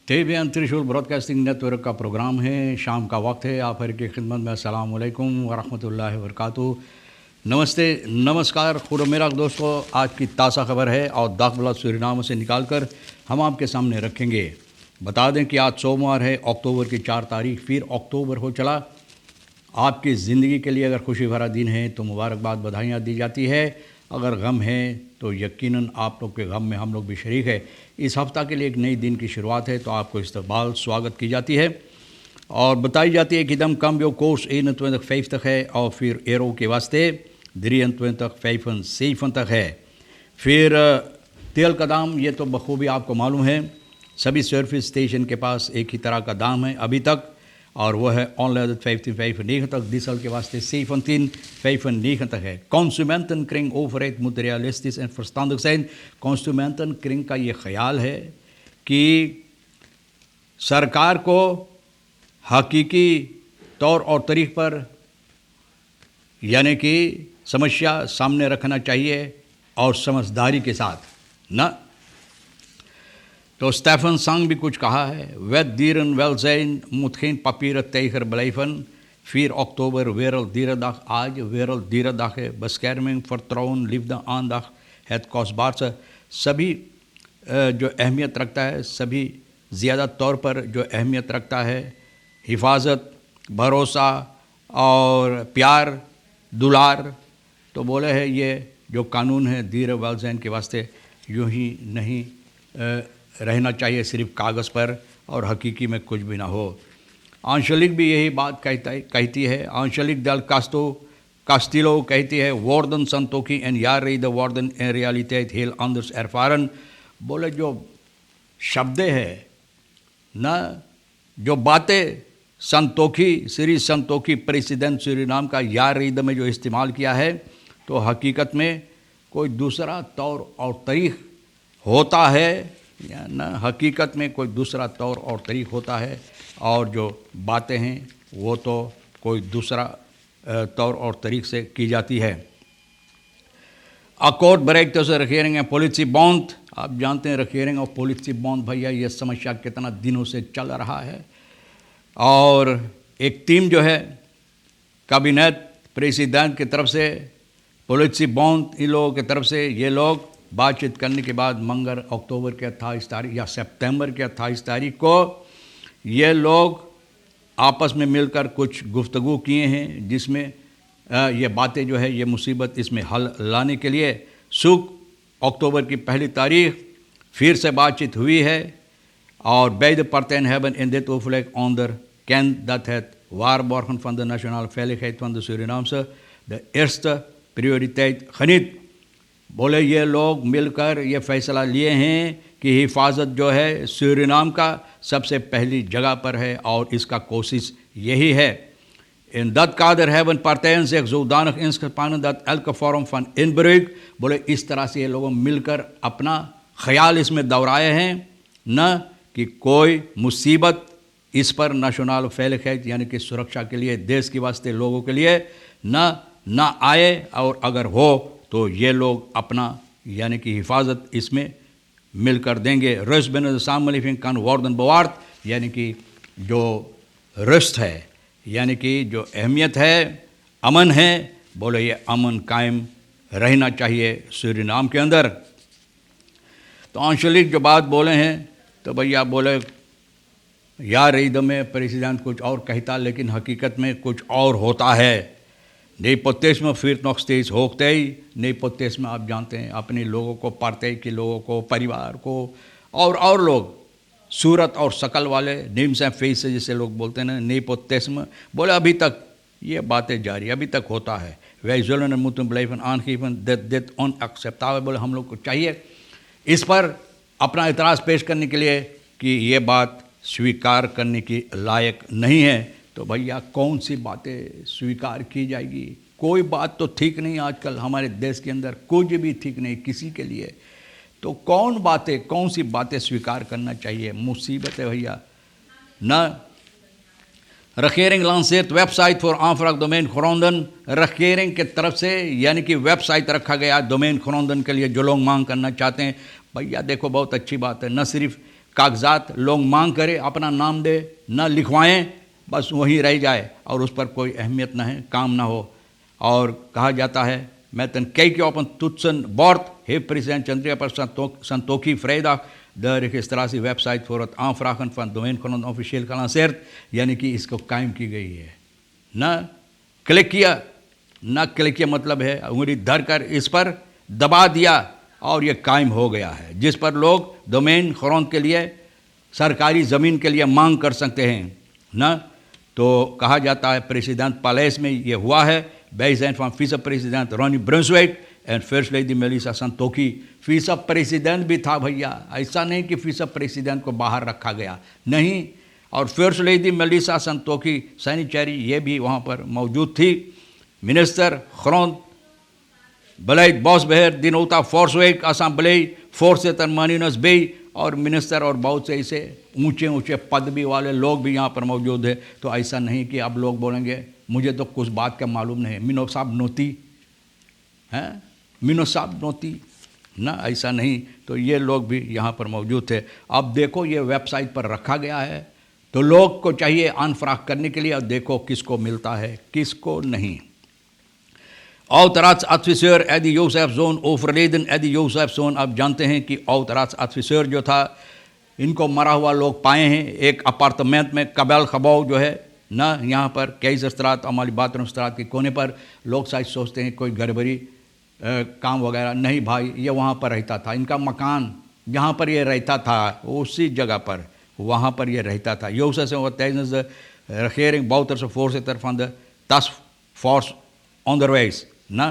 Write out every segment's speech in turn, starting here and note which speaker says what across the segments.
Speaker 1: टेबियन त्रिशूल broadcasting network का programme है। शाम का वक्त है। आप हर की खिदमत में अस्सलाम वालेकुम वरहमतुल्लाहि वबरकातुहू। नमस्ते, नमस्कार, खुद मेरा दोस्तों। आज की ताज़ा खबर है और दाखला सूरीनाम से निकाल कर हम आपके सामने रखेंगे। बता दें कि आज सोमवार है, अक्टूबर की 4 तारीख। फिर अक्टूबर हो चला। आपकी ज़िंदगी के लिए अगर खुशी भरा दिन है तो मुबारकबाद, बधाइयाँ दी जाती है। अगर गम है तो यकीनन आप लोग के गम में हम लोग भी शरीक है। इस हफ्ता के लिए एक नई दिन की शुरुआत है तो आपको इस्तकबाल स्वागत की जाती है और बताई जाती है कि दम कम जो कोर्स 21 है और फिर एरो के वास्ते 23 तक है। फिर तेल का दाम ये तो बखूबी आपको मालूम है, सभी सर्विस स्टेशन के पास एक ही तरह का दाम है अभी तक, और वह है ऑनलाइन 55 तक डीजल के वास्ते 57 है। Konsumenten kring overheid moet realistisch en verstandig zijn. Konsumenten kring का ये ख्याल है कि सरकार को हकीकी तौर और तरीक़ पर यानी कि समस्या सामने रखना चाहिए और समझदारी के साथ न। तो स्टेफन सांग भी कुछ कहा है, wet dierenwelzijn moet geen papieren tijger blijven. 4 oktober Werelddierendag, आज Werelddierendag है। bescherming, vertrouwen, liefde, aandacht, het kostbaarste, सभी जो अहमियत रखता है, सभी ज़्यादा तौर पर जो अहमियत रखता है, हिफाजत, भरोसा और प्यार, दुलार। तो बोले है ये जो कानून है दीरवेलज़ैन के वास्ते यूँ ही नहीं रहना चाहिए सिर्फ कागज़ पर और हकीकी में कुछ भी ना हो। आंशलिक भी यही बात कहती है। आंशलिक दल कास्टिलो कहती है वार्डन संतोखी एन यार रही द वार्डन एन रियलिटेट हेल अंदर्स एरफारन। बोले जो शब्द है न, जो बातें संतोखी श्री संतोखी प्रेसिडेंट सूरीनाम का यार रही में जो इस्तेमाल किया है, तो हकीकत में कोई दूसरा तौर और तरीक़ होता है या न, हकीकत में कोई दूसरा तौर और तरीक़ होता है और जो बातें हैं वो तो कोई दूसरा तौर और तरीक़ से की जाती है। Accord bereikt tussen regering en politiebond। आप जानते हैं regering और politiebond भैया ये समस्या कितना दिनों से चल रहा है। और एक टीम जो है कैबिनेट प्रेसिडेंट की तरफ से, politiebond इन लोगों की तरफ से, ये लोग बातचीत करने के बाद मंगल अक्टूबर के 28 तारीख या सितंबर के 28 तारीख को ये लोग आपस में मिलकर कुछ गुफ्तगू किए हैं, जिसमें ये बातें जो है ये मुसीबत इसमें हल लाने के लिए सुख अक्टूबर की 1 तारीख फिर से बातचीत हुई है। और beide partijen hebben in dit overleg onderkend dat het waarborgen van de nationale veiligheid van de Surinaamse de eerste prioriteit geniet। बोले ये लोग मिलकर ये फैसला लिए हैं कि हिफाजत जो है सूरीनाम का सबसे पहली जगह पर है और इसका कोशिश यही है। In dat kader hebben partijen zich zodanig ingespannen dat elke vorm van inbreuk, बोले इस तरह से ये लोग मिलकर अपना ख्याल इसमें दोहराए हैं न कि कोई मुसीबत इस पर नेशनल वैलिडीटी यानी कि सुरक्षा के लिए, देश के वास्ते, लोगों के लिए न आए, और अगर हो तो ये लोग अपना यानी कि हिफाजत इसमें मिलकर देंगे। रस्ट बिन सामलिफिंग कान वार्डन बवार्ड, यानी कि जो रस्ट है यानी कि जो अहमियत है, अमन है, बोले ये अमन कायम रहना चाहिए सूरीनाम के अंदर। तो आंशलिक जो बात बोले हैं तो भैया बोले यार रईद में प्रेसिडेंट कुछ और कहता, लेकिन हकीकत में कुछ और होता है। नेपोटिज्म फिर nog steeds होते ही। नेपोटिज्म आप जानते हैं, अपने लोगों को, पार्टी के लोगों को, परिवार को और लोग सूरत और शकल वाले, नेम्स एंड फेस से जिसे लोग बोलते हैं ना, नेपोटिज्म। बोले अभी तक ये बातें जारी, अभी तक होता है। wij zullen er moeten blijven aangeven dat dit onacceptabel। बोले हम लोग को चाहिए इस पर अपना इतराज़ पेश करने के लिए कि ये बात स्वीकार करने की लायक नहीं है। तो भैया कौन सी बातें स्वीकार की जाएगी? कोई बात तो ठीक नहीं आजकल हमारे देश के अंदर, कुछ भी ठीक नहीं किसी के लिए। तो कौन सी बातें स्वीकार करना चाहिए? मुसीबत है भैया न। regering lanceert website for aanvraag domein gronden। regering के तरफ से यानी कि वेबसाइट रखा गया डोमेन gronden के लिए जो लोग मांग करना चाहते हैं। भैया देखो बहुत अच्छी बात है, न सिर्फ कागजात लोग मांग करें, अपना नाम दे न लिखवाएं, बस वहीं रह जाए और उस पर कोई अहमियत न है, काम ना हो। और कहा जाता है मैं तन कई के ओपन तुत्सन बॉर्थ हे प्रेसिडेंट चंद्रिया पर संतोखी फ्रेदा द registratie website voor het aanvragen van domeinkonden officieel gelanceerd, यानी कि इसको कायम की गई है। न क्लिक किया मतलब है उंगली धर कर इस पर दबा दिया और ये कायम हो गया है, जिस पर लोग डोमेन खरोंद के लिए सरकारी ज़मीन के लिए मांग कर सकते हैं। न तो कहा जाता है प्रेसिडेंट पैलेस में ये हुआ है। Wij zijn van vice-president Ronnie Brunswijk en First Lady Melissa Santoki। विसा प्रेसिडेंट भी था भैया, ऐसा नहीं कि विसा प्रेसिडेंट को बाहर रखा गया, नहीं। और फर्स्ट लेडी मेलिसा संतोखी सैनिचरी ये भी वहाँ पर मौजूद थी। मिनिस्टर खरोंद बलेद बॉस बहर दिनोता फोर्सवेक असम्बली फोर्सेतर मानिनस बे और मिनिस्टर और बहुत से ऐसे ऊंचे ऊंचे पदवी वाले लोग भी यहाँ पर मौजूद है। तो ऐसा नहीं कि अब लोग बोलेंगे मुझे तो कुछ बात का मालूम नहीं, मिनो साहब नोती हैं, मिनो साहब नोती ना, ऐसा नहीं। तो ये लोग भी यहाँ पर मौजूद थे। अब देखो ये वेबसाइट पर रखा गया है, तो लोग को चाहिए अनफ्राक करने के लिए, और देखो किसको मिलता है किसको नहीं। Oud-raadsadviseur Eddie Josephson overleden Eddie Josephson, आप जानते हैं कि oud-raadsadviseur जो था, इनको मरा हुआ लोग पाए हैं एक अपार्टमेंट में कबल खबाव जो है ना, यहाँ पर केजरस्त्रात हमारी बाथरूम स्त्रात के कोने पर। लोग शायद सोचते हैं कोई गड़बड़ी काम वगैरह, नहीं भाई, ये वहाँ पर रहता था, इनका मकान जहाँ पर ये रहता था उसी जगह पर वहाँ पर ये रहता था। Josephson was tijdens de regering Bouterse voorzitter van de taskforce onderwijs ना,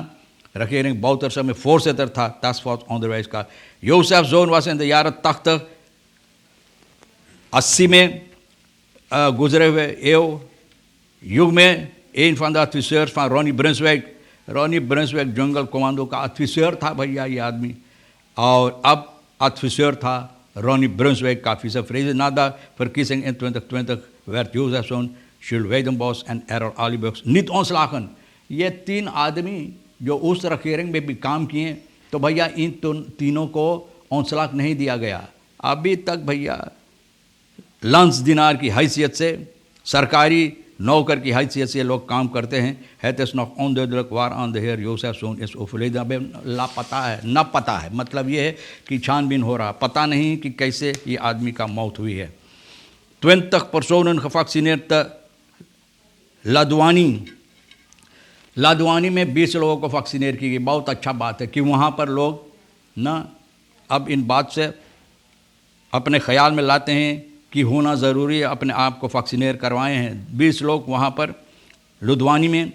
Speaker 1: regering Bouterse में voorzitter था taskforce onderwijs का। Josephson was in de jaren 80 में गुजरे हुए एव युग में een van de adviseurs van Ronnie Brunswijk। Ronnie Brunswijk jungle commando का adviseur था भैया ये आदमी, और अब adviseur था Ronnie Brunswijk का vice-president। Na de verkiezing in 2020 werd Josephson, Jules Weidenbos en Errol Aliburgs niet ontslagen। ये तीन आदमी जो उस regering में भी काम किए, तो भैया इन तीनों को औंसलाक नहीं दिया गया अभी तक। भैया लंच दिनार की हैसियत से, सरकारी नौकर की हैसियत से लोग काम करते हैं। Het is nog onduidelijk waaraan de heer Josephson is overleden। अब लापता है, न पता है, मतलब ये है कि छानबीन हो रहा, पता नहीं कि कैसे ये आदमी का मौत हुई है। 20 personen gevaccineerd लादवानी में 20 लोगों को वैक्सीनेट की गई। बहुत अच्छा बात है कि वहाँ पर लोग ना अब इन बात से अपने ख्याल में लाते हैं कि होना ज़रूरी है, अपने आप को वैक्सीनेट करवाए हैं। 20 लोग वहाँ पर लुधवानी में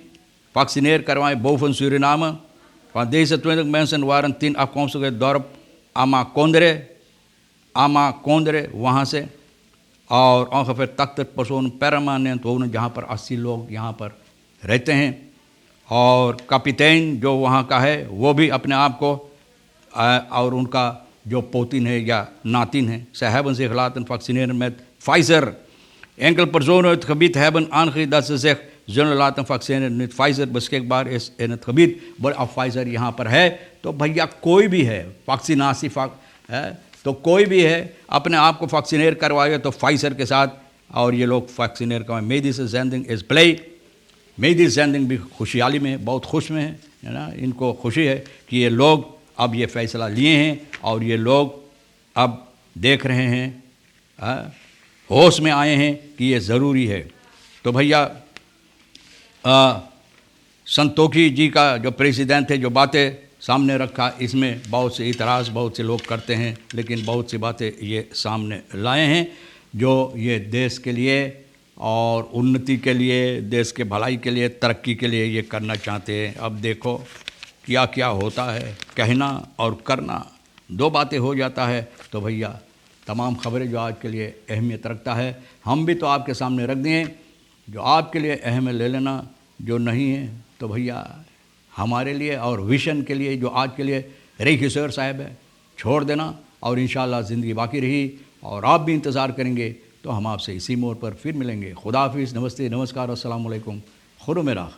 Speaker 1: वैक्सीनेट करवाए। बोवन Suriname van deze 20 mensen waren 10 afkomstig uit het dorp Amakondre वहाँ से, और ongeveer 80 personen permanent wonen, जहाँ पर 80 लोग यहाँ पर रहते हैं। और कपिटेन जो वहाँ का है वो भी अपने आप को और उनका जो पोतिन है या नातिन है, zij hebben zich laten vaccineren met Pfizer। Enkele personen uit het gebied hebben aangegeven dat ze zich zullen laten vaccineren met Pfizer beschikbaar is in het gebied। बोले अब Pfizer यहाँ पर है, तो भैया कोई भी है वैक्सीनासी है, तो कोई भी है अपने आप को वैक्सीनेट करवाए तो Pfizer के साथ, और ये लोग वैक्सीनेट करवाए। medische zending is blij। Medical zending भी खुशहाली में, बहुत खुश में है ना, इनको खुशी है कि ये लोग अब ये फ़ैसला लिए हैं और ये लोग अब देख रहे हैं, होश में आए हैं कि ये ज़रूरी है। तो भैया संतोखी जी का जो प्रेसिडेंट है जो बातें सामने रखा, इसमें बहुत से इतराज़ बहुत से लोग करते हैं, लेकिन बहुत सी बातें ये सामने लाए हैं जो ये देश के लिए और उन्नति के लिए, देश के भलाई के लिए, तरक्की के लिए ये करना चाहते हैं। अब देखो क्या क्या होता है, कहना और करना दो बातें हो जाता है। तो भैया तमाम खबरें जो आज के लिए अहमियत रखता है हम भी तो आपके सामने रख दें, जो आपके लिए अहम है ले लेना, जो नहीं है तो भैया हमारे लिए और विशन के लिए जो आज के लिए regisseur साहब है छोड़ देना, और इंशाअल्लाह ज़िंदगी बाकी रही और आप भी इंतज़ार करेंगे तो हम आपसे इसी मोड़ पर फिर मिलेंगे। खुदा हाफिज़, नमस्ते, नमस्कार, अस्सलाम वालेकुम, खुदा मेरा।